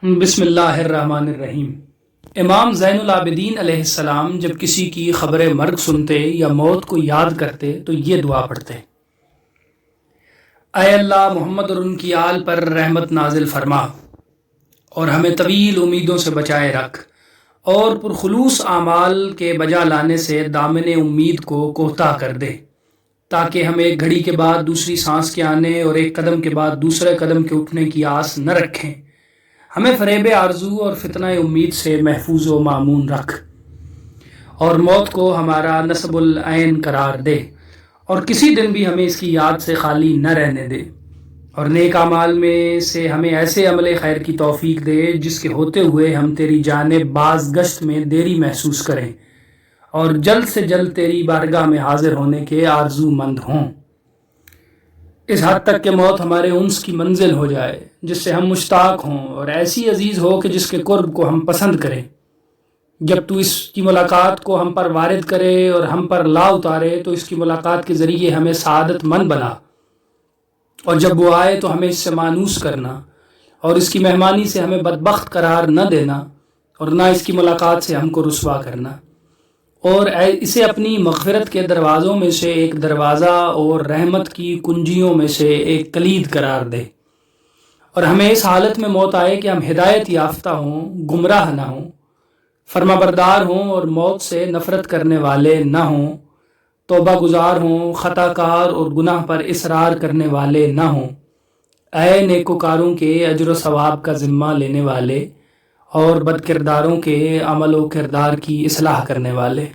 بسم اللہ الرحمن الرحیم۔ امام زین العابدین علیہ السلام جب کسی کی خبر مرگ سنتے یا موت کو یاد کرتے تو یہ دعا پڑھتے: اے اللہ، محمد اور ان کی آل پر رحمت نازل فرما اور ہمیں طویل امیدوں سے بچائے رکھ، اور پرخلوص اعمال کے بجا لانے سے دامن امید کو کوتاہ کر دے، تاکہ ہم ایک گھڑی کے بعد دوسری سانس کے آنے اور ایک قدم کے بعد دوسرے قدم کے اٹھنے کی آس نہ رکھیں۔ ہمیں فریب آرزو اور فتنہ امید سے محفوظ و معمون رکھ، اور موت کو ہمارا نصب العین قرار دے، اور کسی دن بھی ہمیں اس کی یاد سے خالی نہ رہنے دے، اور نیک اعمال میں سے ہمیں ایسے عمل خیر کی توفیق دے جس کے ہوتے ہوئے ہم تیری جانب باز گشت میں دیری محسوس کریں اور جلد سے جلد تیری بارگاہ میں حاضر ہونے کے آرزو مند ہوں، اس حد تک کہ موت ہمارے انس کی منزل ہو جائے جس سے ہم مشتاق ہوں، اور ایسی عزیز ہو کہ جس کے قرب کو ہم پسند کریں۔ جب تو اس کی ملاقات کو ہم پر وارد کرے اور ہم پر لا اتارے تو اس کی ملاقات کے ذریعے ہمیں سعادت مند بنا، اور جب وہ آئے تو ہمیں اس سے مانوس کرنا، اور اس کی مہمانی سے ہمیں بدبخت قرار نہ دینا، اور نہ اس کی ملاقات سے ہم کو رسوا کرنا، اور اسے اپنی مغفرت کے دروازوں میں سے ایک دروازہ اور رحمت کی کنجیوں میں سے ایک کلید قرار دے، اور ہمیں اس حالت میں موت آئے کہ ہم ہدایت یافتہ ہوں، گمراہ نہ ہوں، فرما بردار ہوں اور موت سے نفرت کرنے والے نہ ہوں، توبہ گزار ہوں، خطا کار اور گناہ پر اصرار کرنے والے نہ ہوں، اے نیکوکاروں کے اجر و ثواب کا ذمہ لینے والے اور بد کرداروں کے عمل و کردار کی اصلاح کرنے والے۔